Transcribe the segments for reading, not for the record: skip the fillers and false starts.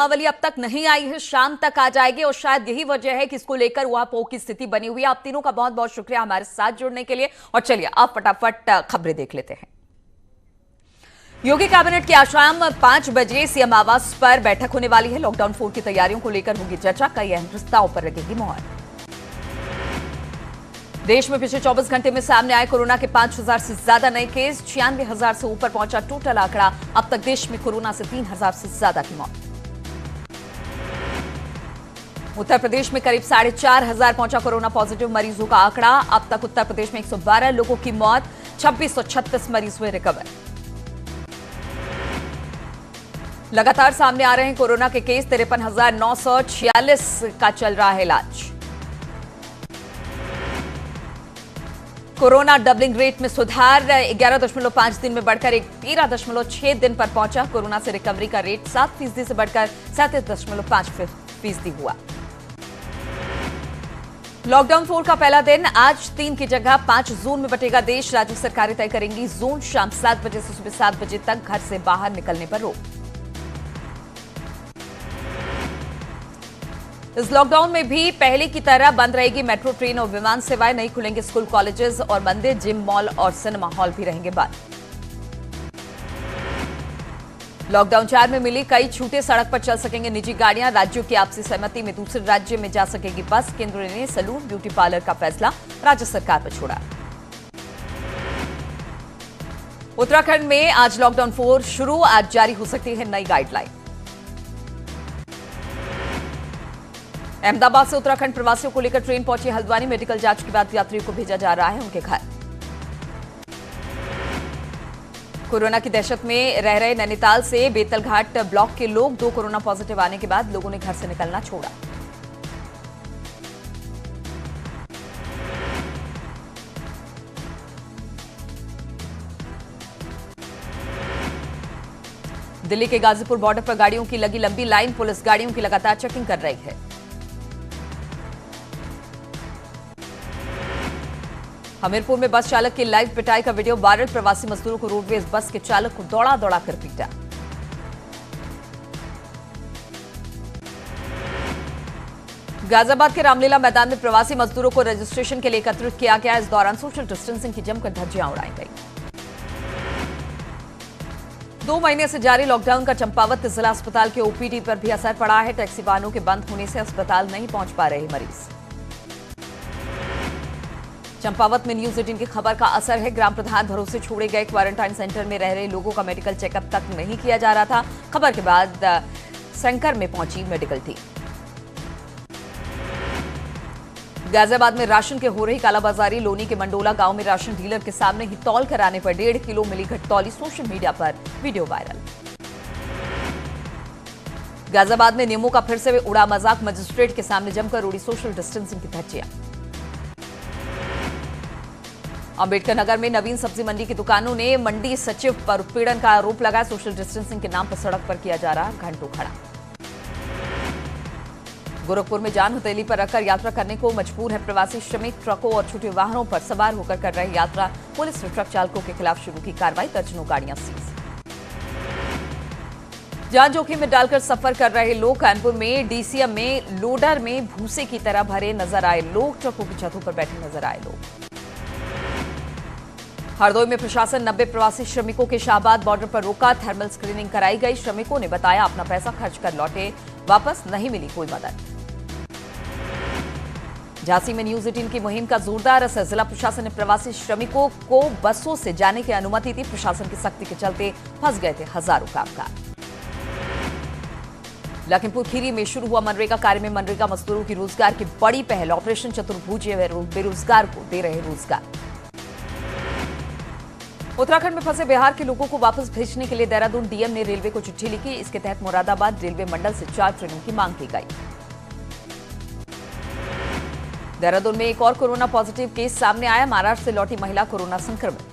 दीपावली अब तक नहीं आई है, शाम तक आ जाएगी और शायद यही वजह है कि इसको लेकर ऊहापोह की स्थिति बनी हुई है। आप तीनों का बहुत बहुत शुक्रिया हमारे साथ जुड़ने के लिए। और चलिए अब फटाफट खबरें देख लेते हैं। योगी कैबिनेट की आज शाम 5 बजे सीएम आवास पर बैठक होने वाली है। लॉकडाउन 4 की तैयारियों को लेकर होगी चर्चा, कई अहम प्रस्ताव पर लगेगी मोहर। देश में पिछले 24 घंटे में सामने आए कोरोना के 5000 से ज्यादा नए केस, 96,000 से ऊपर पहुंचा टोटल आंकड़ा। अब तक देश में कोरोना से 3000 से ज्यादा की मौत। उत्तर प्रदेश में करीब 4,500 पहुंचा कोरोना पॉजिटिव मरीजों का आंकड़ा। अब तक उत्तर प्रदेश में 112 लोगों की मौत, 2636 मरीज हुए रिकवर। लगातार सामने आ रहे हैं कोरोना के केस, 53,946 का चल रहा है इलाज। कोरोना डबलिंग रेट में सुधार, 11.5 दिन में बढ़कर 13.6 दिन पर पहुंचा। कोरोना से रिकवरी का रेट 7% से बढ़कर 37.5% हुआ। लॉकडाउन 4 का पहला दिन आज 3 की जगह 5 जोन में बटेगा देश। राज्य सरकारें तय करेंगी जोन। शाम 7 बजे से सुबह 7 बजे तक घर से बाहर निकलने पर रोक। इस लॉकडाउन में भी पहले की तरह बंद रहेगी मेट्रो, ट्रेन और विमान सेवाएं। नहीं खुलेंगे स्कूल, कॉलेजेस और मंदिर, जिम, मॉल और सिनेमा हॉल भी रहेंगे बंद। लॉकडाउन 4 में मिली कई छूटें, सड़क पर चल सकेंगे निजी गाड़ियां। राज्यों की आपसी सहमति में दूसरे राज्य में जा सकेगी बस। केंद्र ने सैलून, ब्यूटी पार्लर का फैसला राज्य सरकार पर छोड़ा। उत्तराखंड में आज लॉकडाउन 4 शुरू, आज जारी हो सकती है नई गाइडलाइन। अहमदाबाद से उत्तराखंड प्रवासियों को लेकर ट्रेन पहुंची हल्द्वानी। मेडिकल जांच के बाद यात्रियों को भेजा जा रहा है उनके घर। कोरोना की दहशत में रह रहे नैनीताल से बेतलघाट ब्लॉक के लोग, 2 कोरोना पॉजिटिव आने के बाद लोगों ने घर से निकलना छोड़ा। दिल्ली के गाजीपुर बॉर्डर पर गाड़ियों की लगी लंबी लाइन, पुलिस गाड़ियों की लगातार चेकिंग कर रही है। हमीरपुर में बस चालक की लाइव पिटाई का वीडियो वायरल। प्रवासी मजदूरों को रोडवेज बस के चालक को दौड़ा दौड़ा कर पीटा। गाजियाबाद के रामलीला मैदान में प्रवासी मजदूरों को रजिस्ट्रेशन के लिए एकत्रित किया गया। इस दौरान सोशल डिस्टेंसिंग की जमकर धज्जियां उड़ाई गई। 2 महीने से जारी लॉकडाउन का चंपावत जिला अस्पताल के ओपीडी पर भी असर पड़ा है। टैक्सी वाहनों के बंद होने से अस्पताल नहीं पहुंच पा रहे मरीज। चंपावत में न्यूज 18 की खबर का असर है। ग्राम प्रधान भरोसे छोड़े गए क्वारंटाइन सेंटर में रह रहे लोगों का मेडिकल चेकअप तक नहीं किया जा रहा था। खबर के बाद सेंकर में पहुंची मेडिकल टीम। गाजियाबाद में राशन के हो रही कालाबाजारी। लोनी के मंडोला गांव में राशन डीलर के सामने ही तौल कराने पर 1.5 किलो मिली घटतौली। सोशल मीडिया पर वीडियो वायरल। गाजियाबाद में नियमों का फिर से उड़ा मजाक। मजिस्ट्रेट के सामने जमकर उड़ी सोशल डिस्टेंसिंग की धज्जियां। अंबेडकर नगर में नवीन सब्जी मंडी की दुकानों ने मंडी सचिव पर उत्पीड़न का आरोप लगाया। सोशल डिस्टेंसिंग के नाम पर सड़क पर किया जा रहा घंटों खड़ा। गोरखपुर में जान हथेली पर रखकर यात्रा करने को मजबूर है प्रवासी श्रमिक। ट्रकों और छोटे वाहनों पर सवार होकर कर रहे यात्रा। पुलिस ने ट्रक चालकों के खिलाफ शुरू की कार्रवाई। दर्जनों गाड़ियां सीज। जान जोखिम में डालकर सफर कर रहे लोग। कानपुर में डीसीएम में लोडर में भूसे की तरह भरे नजर आए लोग। ट्रकों की छतों पर बैठे नजर आए लोग। हरदोई में प्रशासन 90 प्रवासी श्रमिकों के शाहबाद बॉर्डर पर रोका। थर्मल स्क्रीनिंग कराई गई। श्रमिकों ने बताया अपना पैसा खर्च कर लौटे, वापस नहीं मिली कोई मदद। झांसी में न्यूज 18 की मुहिम का जोरदार असर। जिला प्रशासन ने प्रवासी श्रमिकों को बसों से जाने की अनुमति दी। प्रशासन की सख्ती के चलते फंस गए थे हजारों कामगार। लखीमपुर खीरी में शुरू हुआ मनरेगा कार्य में मनरेगा मजदूरों की रोजगार की बड़ी पहल। ऑपरेशन चतुर्भुज बेरोजगार को दे रहे रोजगार। उत्तराखंड में फंसे बिहार के लोगों को वापस भेजने के लिए देहरादून डीएम ने रेलवे को चिट्ठी लिखी। इसके तहत मुरादाबाद रेलवे मंडल से 4 ट्रेनों की मांग की गई। देहरादून में एक और कोरोना पॉजिटिव केस सामने आया। महाराष्ट्र से लौटी महिला कोरोना संक्रमित।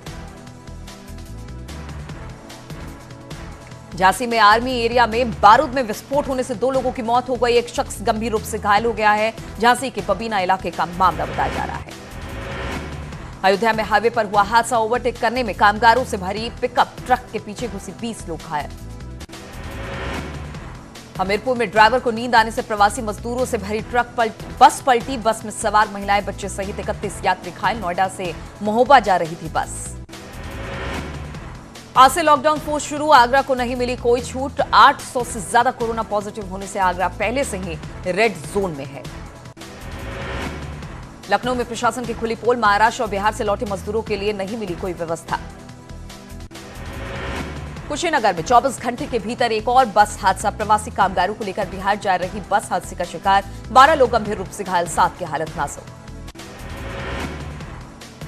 झांसी में आर्मी एरिया में बारूद में विस्फोट होने से 2 लोगों की मौत हो गई। एक शख्स गंभीर रूप से घायल हो गया है। झांसी के बबीना इलाके का मामला बताया जा रहा है। अयोध्या में हाईवे पर हुआ हादसा। ओवरटेक करने में कामगारों से भरी पिकअप ट्रक के पीछे घुसी, 20 लोग घायल। हमीरपुर में ड्राइवर को नींद आने से प्रवासी मजदूरों से भरी बस पलटी। बस में सवार महिलाएं, बच्चे सहित 31 यात्री घायल। नोएडा से महोबा जा रही थी बस। आज से लॉकडाउन फोर्स शुरू। आगरा को नहीं मिली कोई छूट। 800 से ज्यादा कोरोना पॉजिटिव होने से आगरा पहले से ही रेड जोन में है। लखनऊ में प्रशासन की खुली पोल। महाराष्ट्र और बिहार से लौटे मजदूरों के लिए नहीं मिली कोई व्यवस्था। कुशीनगर में 24 घंटे के भीतर एक और बस हादसा। प्रवासी कामगारों को लेकर बिहार जा रही बस हादसे का शिकार। 12 लोग गंभीर रूप से घायल, 7 की हालत नाजुक।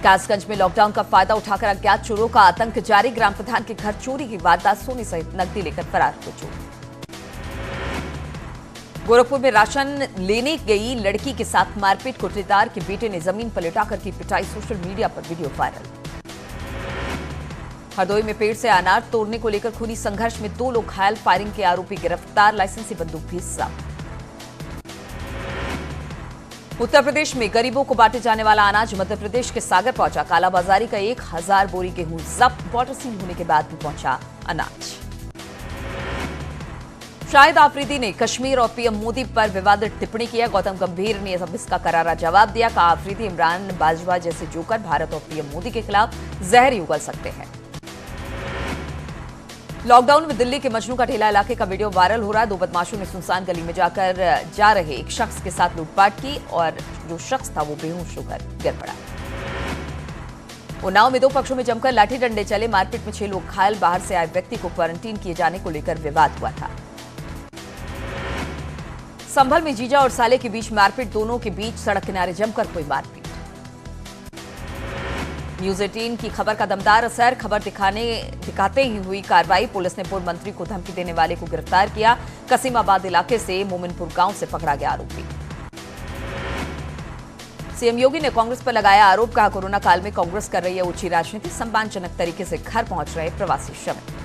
कासगंज में लॉकडाउन का फायदा उठाकर अज्ञात चोरों का आतंक जारी। ग्राम प्रधान के घर चोरी की वारदात। सोने सहित नकदी लेकर फरार हुए चोर। गोरखपुर में राशन लेने गई लड़की के साथ मारपीट। कोठरीदार के बेटे ने जमीन पर लिटाकर की पिटाई। सोशल मीडिया पर वीडियो वायरल। हरदोई में पेड़ से अनार तोड़ने को लेकर खूनी संघर्ष में 2 लोग घायल। फायरिंग के आरोपी गिरफ्तार। लाइसेंसी बंदूक भी जब्त। उत्तर प्रदेश में गरीबों को बांटे जाने वाला अनाज मध्य प्रदेश के सागर पहुंचा। कालाबाजारी का 1000 बोरी गेहूं जब्त। बॉर्डर सील होने के बाद भी पहुंचा अनाज। शाहिद आफरीदी ने कश्मीर और पीएम मोदी पर विवादित टिप्पणी की है। गौतम गंभीर ने इसका करारा जवाब दिया। कहा, आफरीदी इमरान बाजवा जैसे जोकर भारत और पीएम मोदी के खिलाफ जहर ही उगल सकते हैं। लॉकडाउन में दिल्ली के मजनू का ढेला इलाके का वीडियो वायरल हो रहा है। 2 बदमाशों ने सुनसान गली में जाकर जा रहे एक शख्स के साथ लूटपाट की और जो शख्स था वो बेहोश होकर गिर पड़ा। उन्नाव में 2 पक्षों में जमकर लाठी डंडे चले। मारपीट में 6 लोग घायल। बाहर से आए व्यक्ति को क्वारंटीन किए जाने को लेकर विवाद हुआ था। संभल में जीजा और साले के बीच मारपीट। दोनों के बीच सड़क किनारे जमकर हुई मारपीट। न्यूज 18 की खबर का दमदार असर। खबर दिखाते ही हुई कार्रवाई। पुलिस ने पूर्व मंत्री को धमकी देने वाले को गिरफ्तार किया। कसीमाबाद इलाके से मोमिनपुर गांव से पकड़ा गया आरोपी। सीएम योगी ने कांग्रेस पर लगाया आरोप। कहा, कोरोना काल में कांग्रेस कर रही है ऊंची राजनीति। सम्मानजनक तरीके से घर पहुंच रहे प्रवासी श्रमिक।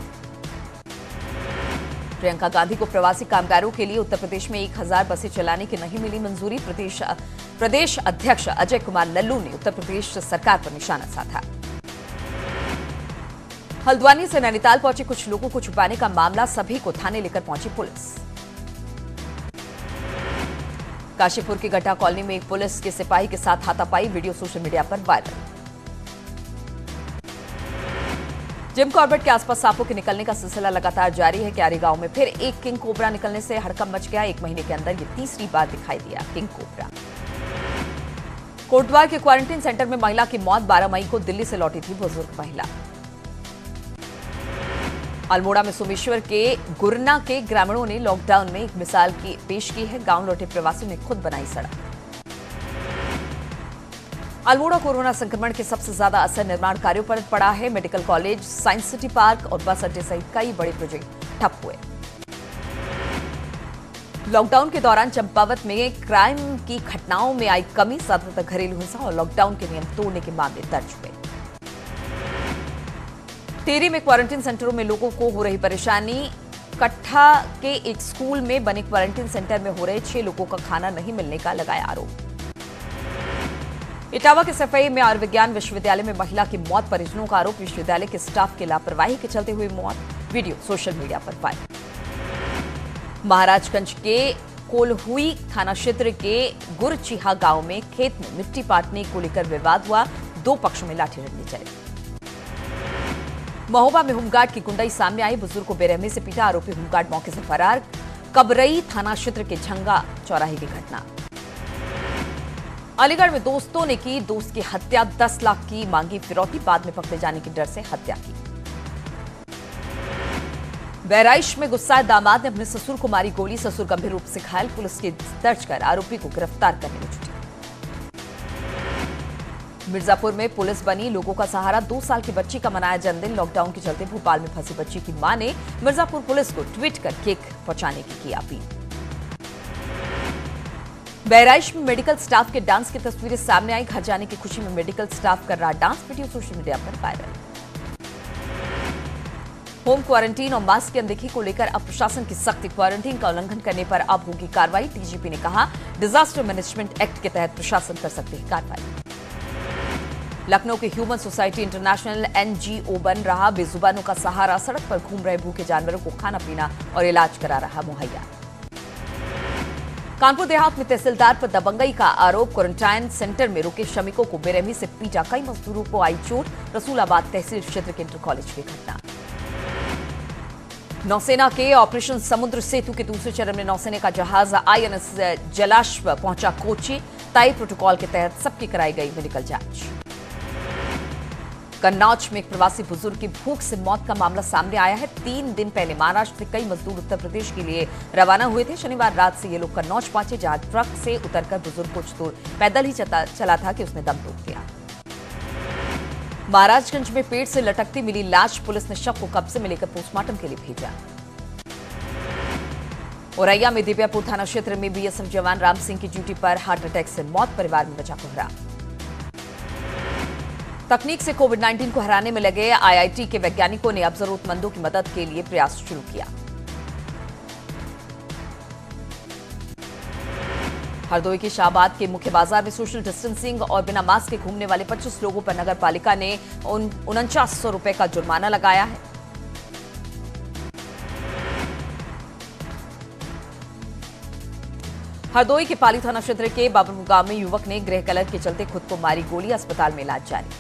प्रियंका गांधी को प्रवासी कामगारों के लिए उत्तर प्रदेश में 1000 बसें चलाने की नहीं मिली मंजूरी। प्रदेश अध्यक्ष अजय कुमार लल्लू ने उत्तर प्रदेश सरकार पर निशाना साधा। हल्द्वानी से नैनीताल पहुंचे कुछ लोगों को छुपाने का मामला। सभी को थाने लेकर पहुंची पुलिस। काशीपुर की गड्ढा कॉलोनी में एक पुलिस के सिपाही के साथ हाथापाई। वीडियो सोशल मीडिया पर वायरल। जिम कॉर्बेट के आसपास सांपों के निकलने का सिलसिला लगातार जारी है। क्यारी गांव में फिर एक किंग कोबरा निकलने से हड़कंप मच गया। 1 महीने के अंदर ये तीसरी बार दिखाई दिया किंग कोबरा। कोटद्वार के क्वारंटीन सेंटर में महिला की मौत। 12 मई को दिल्ली से लौटी थी बुजुर्ग महिला। अल्मोड़ा में सोमेश्वर के गुरना के ग्रामीणों ने लॉकडाउन में एक मिसाल पेश की है। गांव लौटे प्रवासियों ने खुद बनाई सड़क। अल्मोड़ा कोरोना संक्रमण के सबसे ज्यादा असर निर्माण कार्यों पर पड़ा है। Medical college, science city park और बस अड्डे सहित कई बड़े प्रोजेक्ट ठप हुए। लॉकडाउन के दौरान चंपावत में क्राइम की घटनाओं में आई कमी। ज्यादातर घरेलू हिंसा और लॉकडाउन के नियम तोड़ने के मामले दर्ज हुए। टिहरी में क्वारंटीन सेंटरों में लोगों को हो रही परेशानी। कट्ठा के एक स्कूल में बने क्वारंटीन सेंटर में हो रहे 6 लोगों का खाना नहीं मिलने का लगाया आरोप। इटावा के सफाई में आयुर्विज्ञान विश्वविद्यालय में महिला की मौत। परिजनों का आरोप विश्वविद्यालय के स्टाफ की लापरवाही के चलते हुई मौत। वीडियो सोशल मीडिया पर वायरल। महाराजगंज के कोलहुई थाना क्षेत्र के गुरचिहा गांव में खेत में मिट्टी पाटने को लेकर विवाद हुआ। 2 पक्षों में लाठी डंडे चले। महोबा में होमगार्ड की गुंडाई सामने आई। बुजुर्ग को बेरहमी से पीटा। आरोपी होमगार्ड मौके से फरार। कबरई थाना क्षेत्र के झंगा चौराहे की घटना। अलीगढ़ में दोस्तों ने की दोस्त की हत्या। 10 लाख की मांगी फिरौती। बाद में पकड़े जाने के डर से हत्या की। बहराइच में गुस्साए दामाद ने अपने ससुर को मारी गोली। ससुर गंभीर रूप से घायल। पुलिस केस दर्ज कर आरोपी को गिरफ्तार करने में जुटी। मिर्जापुर में पुलिस बनी लोगों का सहारा। 2 साल की बच्ची का मनाया जन्मदिन। लॉकडाउन के चलते भोपाल में फंसी बच्ची की मां ने मिर्जापुर पुलिस को ट्वीट कर केक पहुंचाने की अपील। बहराइच में मेडिकल स्टाफ के डांस की तस्वीरें सामने आई। घर जाने की खुशी में मेडिकल स्टाफ कर रहा डांस। वीडियो सोशल मीडिया पर वायरल। होम क्वारंटीन और मास्क की अनदेखी को लेकर अब प्रशासन की सख्ती। क्वारंटीन का उल्लंघन करने पर अब होगी कार्रवाई। डीजीपी ने कहा, डिजास्टर मैनेजमेंट एक्ट के तहत प्रशासन कर सकती है कार्रवाई। लखनऊ के ह्यूमन सोसाइटी इंटरनेशनल एनजीओ बन रहा बेजुबानों का सहारा। सड़क पर घूम रहे भूखे जानवरों को खाना पीना और इलाज करा रहा मुहैया। कानपुर देहात में तहसीलदार पर दबंगई का आरोप। क्वारंटाइन सेंटर में रुके श्रमिकों को बेरहमी से पीटा, कई मजदूरों को आई चोट। रसूलाबाद तहसील क्षेत्र के इंटर कॉलेज की घटना। नौसेना के ऑपरेशन समुद्र सेतु के दूसरे चरण में नौसेना का जहाज INS जलाश्व पहुंचा कोची। तय प्रोटोकॉल के तहत सबकी कराई गई मेडिकल जांच। कन्नौज में एक प्रवासी बुजुर्ग की भूख से मौत का मामला सामने आया है। 3 दिन पहले महाराष्ट्र से कई मजदूर उत्तर प्रदेश के लिए रवाना हुए थे। शनिवार रात से ये लोग कन्नौज पहुंचे, जहां ट्रक से उतरकर बुजुर्ग कुछ दूर पैदल ही चला था कि उसने दम तोड़ दिया। महाराजगंज में पेड़ से लटकती मिली लाश, पुलिस ने शव को कब्जे में लेकर पोस्टमार्टम के लिए भेजा। औरैया में दिव्यापुर थाना क्षेत्र में BSF जवान राम सिंह की ड्यूटी पर हार्ट अटैक से मौत, परिवार में बचा कोहरा। तकनीक से कोविड-19 को हराने में लगे IIT के वैज्ञानिकों ने अब जरूरतमंदों की मदद के लिए प्रयास शुरू किया। हरदोई के शाहबाद के मुख्य बाजार में सोशल डिस्टेंसिंग और बिना मास्क के घूमने वाले 25 लोगों पर नगर पालिका ने 4900 रुपए का जुर्माना लगाया है। हरदोई के पाली थाना क्षेत्र के बाबरपुर गांव में युवक ने ग्रह कलर के चलते खुद को मारी गोली, अस्पताल में इलाज जारी।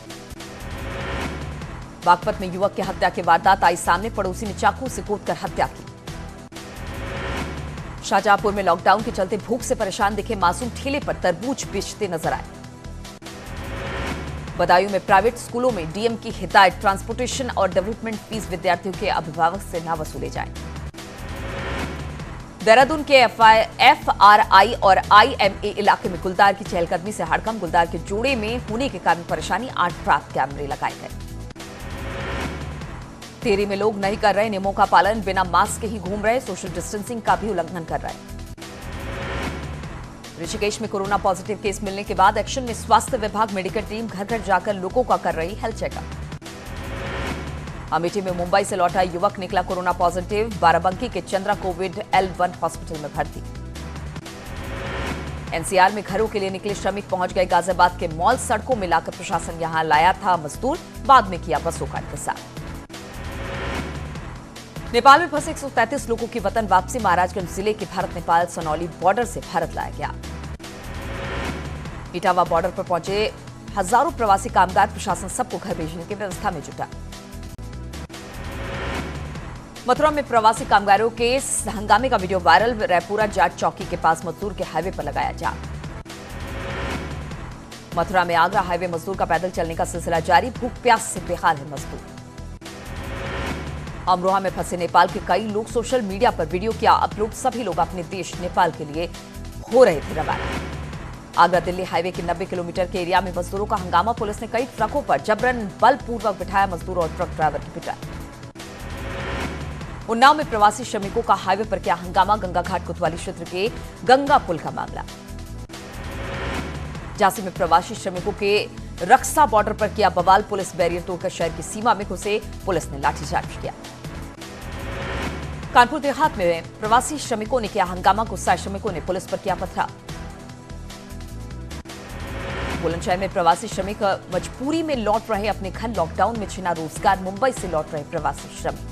बागपत में युवक की हत्या की वारदात आई सामने, पड़ोसी ने चाकू से कूटकर हत्या की। शाहजहांपुर में लॉकडाउन के चलते भूख से परेशान दिखे मासूम ठेले पर तरबूज बेचते नजर आए। बदायूं में प्राइवेट स्कूलों में DM की हिदायत, ट्रांसपोर्टेशन और डेवलपमेंट फीस विद्यार्थियों के अभिभावक से न वसूले जाए। देहरादून के FRI और IMA इलाके में गुलदार की चहलकदमी से हड़कंप, गुलदार के जोड़े में होने के कारण परेशानी, 8 ट्रैप कैमरे लगाए गए। टेहरी में लोग नहीं कर रहे नियमों का पालन, बिना मास्क के ही घूम रहे, सोशल डिस्टेंसिंग का भी उल्लंघन कर रहे। ऋषिकेश में कोरोना पॉजिटिव केस मिलने के बाद एक्शन में स्वास्थ्य विभाग मेडिकल टीम घर घर जाकर लोगों का कर रही हेल्थ चेकअप। अमेठी में मुंबई से लौटा युवक निकला कोरोना पॉजिटिव, बाराबंकी के चंद्रा कोविड L1 हॉस्पिटल में भर्ती। NCR में घरों के लिए निकले श्रमिक पहुंच गए गाजियाबाद के मॉल, सड़कों में लाकर प्रशासन यहां लाया था मजदूर, बाद में किया बसों का इंतजार। नेपाल में फंसे 133 लोगों की वतन वापसी, महाराजगंज जिले के भारत नेपाल सनौली बॉर्डर से भारत लाया गया। इटावा बॉर्डर पर पहुंचे हजारों प्रवासी कामगार, प्रशासन सबको घर भेजने की व्यवस्था में जुटा। मथुरा में प्रवासी कामगारों के हंगामे का वीडियो वायरल, रायपुरा जाट चौकी के पास मजदूर के हाईवे पर लगाया जाम। मथुरा में आगरा हाईवे मजदूर का पैदल चलने का सिलसिला जारी, भूख प्यास से बेहाल है मजदूर। अमरोहा में फंसे नेपाल के कई लोग, सोशल मीडिया पर वीडियो किया अपलोड, सभी लोग अपने देश नेपाल के लिए हो रहे थे रवाना। आगरा दिल्ली हाईवे के 90 किलोमीटर के एरिया में मजदूरों का हंगामा, पुलिस ने कई ट्रकों पर जबरन बलपूर्वक बिठाया मजदूर और ट्रक ड्राइवर की पिटाई। उन्नाव में प्रवासी श्रमिकों का हाईवे पर किया हंगामा, गंगा घाट कोतवाली क्षेत्र के गंगा पुल का मामला। झांसी में प्रवासी श्रमिकों के रक्सा बॉर्डर पर किया बवाल, पुलिस बैरियर तोड़कर शहर की सीमा में घुसे, पुलिस ने लाठीचार्ज किया। कानपुर देहात में प्रवासी श्रमिकों ने किया हंगामा, गुस्साए श्रमिकों ने पुलिस पर किया पथराव। बुलंदशहर में प्रवासी श्रमिक मजबूरी में लौट रहे अपने घर, लॉकडाउन में छिना रोजगार, मुंबई से लौट रहे प्रवासी श्रमिक।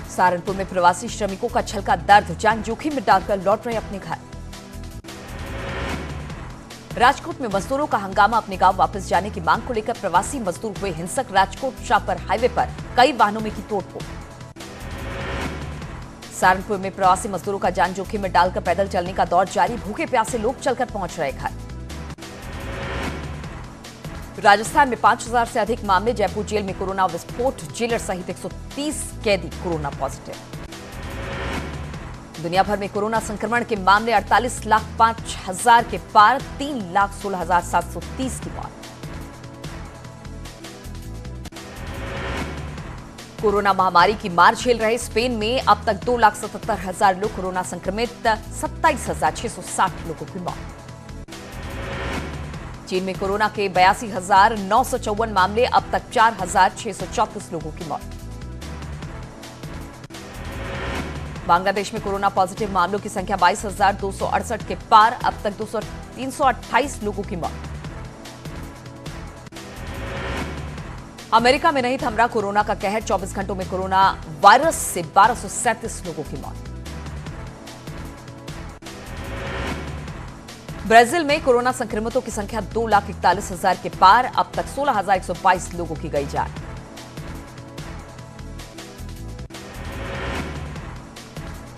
सहारनपुर में प्रवासी श्रमिकों का छलका दर्द, जान जोखिम में डालकर लौट रहे अपने घर। राजकोट में मजदूरों का हंगामा, अपने गांव वापस जाने की मांग को लेकर प्रवासी मजदूर हुए हिंसक, राजकोट शाहपुर हाईवे पर कई वाहनों में की तोड़फोड़। सहारनपुर में प्रवासी मजदूरों का जान जोखिम में डालकर पैदल चलने का दौर जारी, भूखे प्यासे लोग चलकर पहुंच रहे घर। राजस्थान में 5000 से अधिक मामले, जयपुर जेल में कोरोना विस्फोट, जेलर सहित 130 कैदी कोरोना पॉजिटिव। दुनिया भर में कोरोना संक्रमण के मामले 48,05,000 के पार, 3,16,730 की मौत। कोरोना महामारी की मार झेल रहे स्पेन में अब तक 2,77,000 लोग कोरोना संक्रमित, 27,660 लोगों की मौत। चीन में कोरोना के 82,954 मामले, अब तक 4,634 लोगों की मौत। बांग्लादेश में कोरोना पॉजिटिव मामलों की संख्या 22,268 के पार, अब तक 328 लोगों की मौत। अमेरिका में नहीं थम रहा कोरोना का कहर, 24 घंटों में कोरोना वायरस से 1237 लोगों की मौत। ब्राजील में कोरोना संक्रमितों की संख्या 2,41,000 के पार, अब तक 16,122 लोगों की गई जान।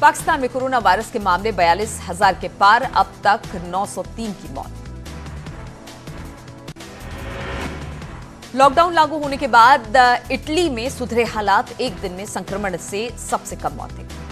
पाकिस्तान में कोरोना वायरस के मामले 42,000 के पार, अब तक 903 की मौत। लॉकडाउन लागू होने के बाद इटली में सुधरे हालात, एक दिन में संक्रमण से सबसे कम मौतें।